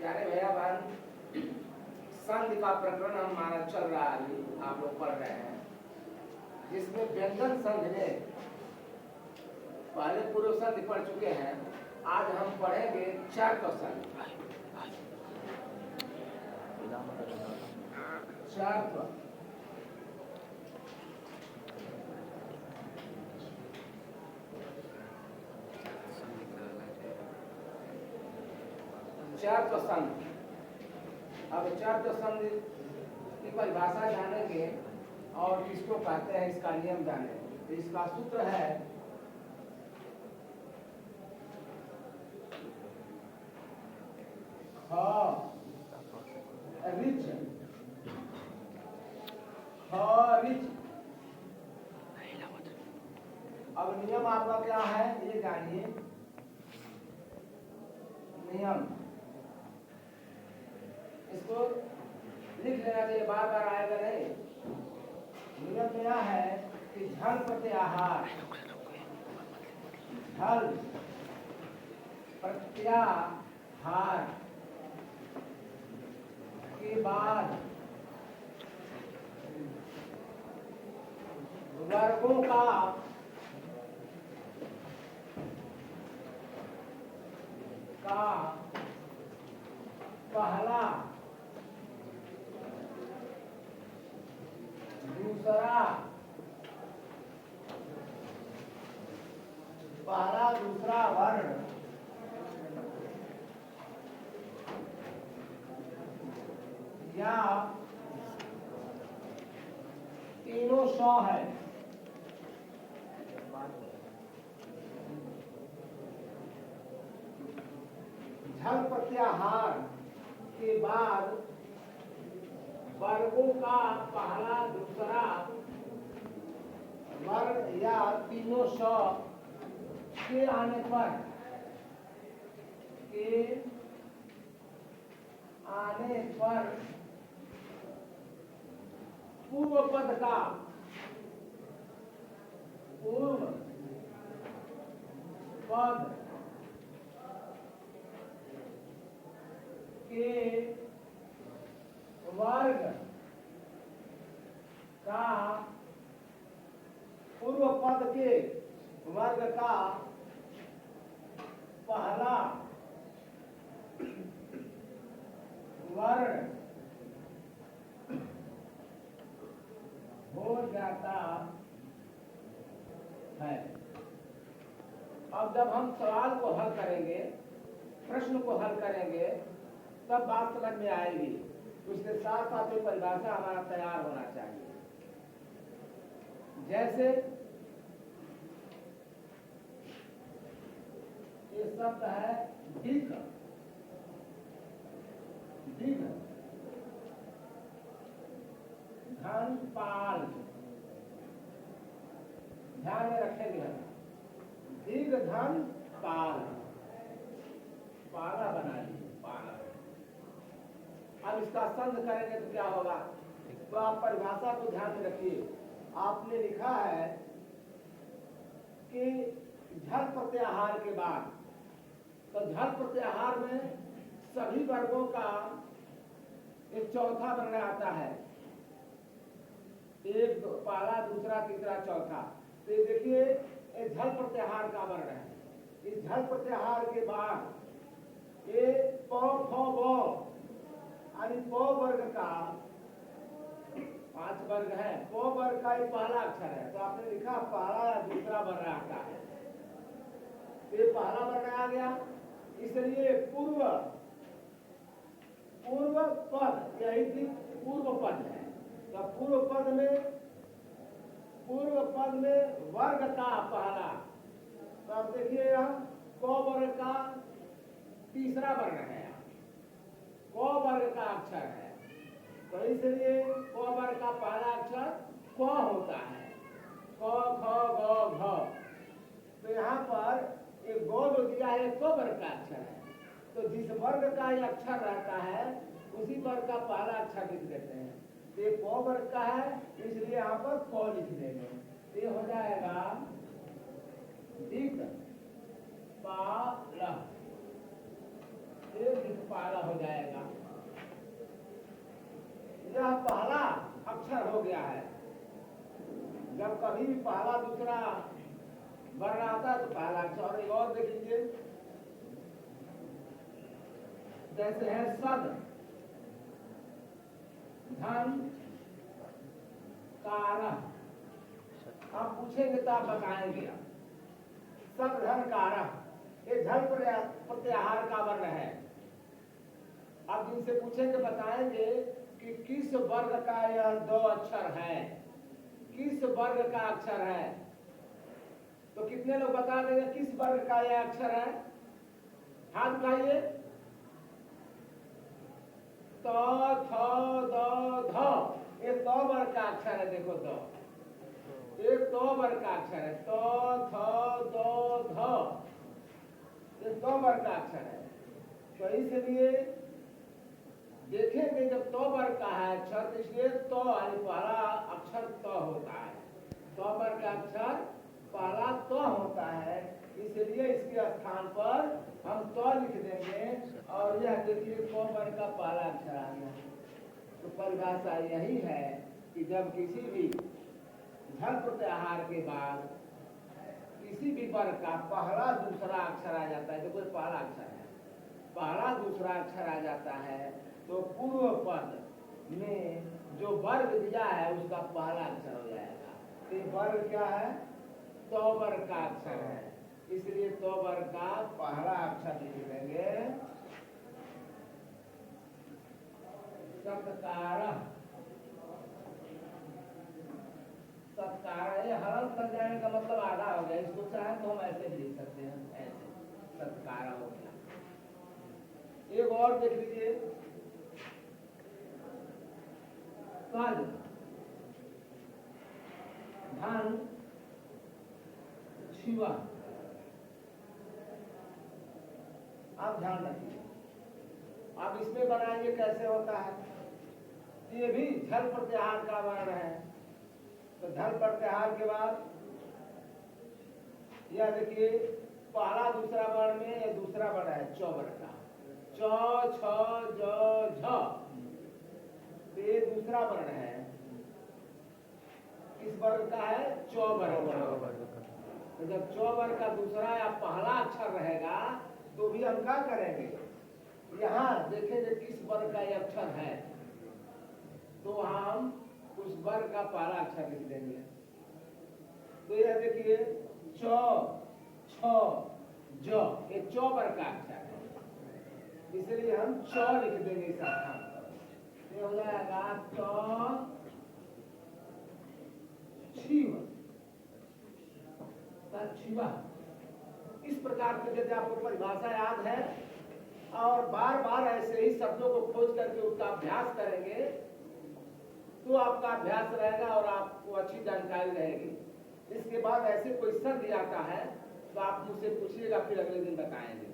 प्यारे भैया बहन, संधि का प्रकरण हमारा चल रहा है, अभी आप लोग पढ़ रहे हैं, जिसमें व्यंजन संधि में पहले पूर्व संधि पढ़ चुके हैं। आज हम पढ़ेंगे चार का संधि। चार का संधि। अब चार का संधि की परिभाषा जानेंगे और किसको कहते हैं, इसका नियम जानेंगे। तो इसका सूत्र है अब नियम आपका क्या है ये जानिए। नियम इसको लिख लेना चाहिए, बार बार आएगा नहीं। नियम यह है कि झल प्रत्याहार, झल प्रत्याहार के बाद वर्गों का पहला दूसरा वर्ण या तीनों सौ है। झल प्रत्याहार के बाद वर्गों का पहला दूसरा वर्ण या तीनों सौ के आने पर पूर्व पद के वर्ग का पूर्व पद के वर्ग का पहला वर्ण हो जाता है। अब जब हम सवाल को हल करेंगे, प्रश्न को हल करेंगे, तब बात समझ में आएगी। उसके साथ साथ ये परिभाषा हमारा तैयार होना चाहिए। जैसे ये शब्द है दिघ, धनपाल, ध्यान में रखेंगे हम। दिघ धन पाल, पाला बना लीजिए, पाला। अब इसका संध करेंगे तो क्या होगा, तो आप परिभाषा को ध्यान में रखिए। आपने लिखा है कि झल प्रत्याहार के बाद, तो झल प्रत्याहार में सभी वर्गों का एक चौथा वर्ण आता है, एक पहला दूसरा तीसरा चौथा। तो ये देखिए झल प्रत्याहार का वर्ण है। इस झल प्रत्याहार के बाद ये प फ ब यानी प वर्ग का 5 वर्ग है, प वर्ग का एक पहला अक्षर है, तो आपने लिखा पहला या दूसरा वर्ण आता है। ये पहला वर्ण आ गया, इसलिए पूर्व पद, यही थी पूर्व पद है। तो पूर्व पद में वर्ग का पहला, तो आप देखिए यहाँ क वर्ग का तीसरा वर्ण है, क वर्ग का अक्षर है, तो इसलिए क वर्ग का पहला अक्षर क होता है, क ख ग घ। तो यहाँ पर एक गो जो दिया है क वर्ग का अक्षर है, तो जिस वर्ग का ये अक्षर रहता है उसी वर्ग का पहला अक्षर लिख देते हैं। ये क वर्ग का है, इसलिए यहाँ पर क लिख देंगे। ये हो जाएगा दिघ पाल, ये दिघ पहला हो जाएगा। यह पहला अक्षर हो गया है। जब कभी भी पहला दूसरा वर्ण आता है तो पहला अक्षर। और एक और देख लीजिए, जैसे है सद, धन, कारह। आप पूछेंगे तो आप बताएंगे। सद, धन, कारह ये झल प्रत्याहार का वर्ण है। अब जिनसे पूछेंगे बताएंगे कि किस वर्ग का यह दो अक्षर है, किस वर्ग का अक्षर है। तो कितने लोग बता देंगे किस वर्ग का यह अक्षर है? हाथ उठाइए। तो, थ, द, ध ये तो वर्ग का अक्षर है। देखो तो ये तो वर्ग का अक्षर है। तो, थ, द, ध ये तो वर्ग का अक्षर है। तो इसलिए देखेंगे जब तो वर्ग का है अक्षर, तो इसलिए तो पहला अक्षर तो होता है। तो वर्ग का अक्षर पहला तो होता है, इसलिए इसके स्थान पर हम तो लिख देंगे। और यह देखिए तो वर्ग का पहला अक्षर आ गया। तो परिभाषा यही है कि जब किसी भी झल प्रत्याहार के बाद किसी भी वर्ग का पहला दूसरा अक्षर आ जाता है, देखो पहला अक्षर है, पहला दूसरा अक्षर आ जाता है, तो पूर्व पद में जो वर्ग दिया है उसका पहला अक्षर हो जाएगा। तो वर्ग क्या है? तो वर्ग का अक्षर है, इसलिए तो वर्ग का पहला अक्षर लिख देंगे सत्कारः। सत्कारः ये हरल कर जाने का मतलब आधा हो गया। इसको चाहे तो हम ऐसे भी लिख सकते हैं, ऐसे सत्कारः हो गया। एक और देख लीजिए, कल, धन, शिवा। आप ध्यान रखिए, आप इसमें बनाएंगे कैसे होता है। ये भी झल प्रत्याहार का वर्ण है। तो झल प्रत्याहार के बाद यह देखिए पहला दूसरा वर्ण में ये दूसरा वर्ण है चौ वर्ण का। च, छ, ज, झ ये दूसरा वर्ण है। किस वर्ग का है? चौ वर्ग का। तो जब चौ वर्ग का दूसरा या पहला अक्षर रहेगा तो भी हम क्या करेंगे, यहाँ देखेंगे किस वर्ग का यह अक्षर है, तो हम उस वर्ग का पहला अक्षर लिख देंगे। तो यह देखिए चौ, छ, ज ये चौ वर्ग का अक्षर है, इसलिए हम चौ लिख देंगे इस स्थान पर। ये हो जाएगा तो शिवा। इस प्रकार से यदि आपको परिभाषा याद है और बार बार ऐसे ही शब्दों को खोज करके उसका अभ्यास करेंगे तो आपका अभ्यास रहेगा और आपको अच्छी जानकारी रहेगी। इसके बाद ऐसे क्वेश्चन दिया जाता है तो आप मुझसे पूछिएगा, फिर अगले दिन बताएंगे।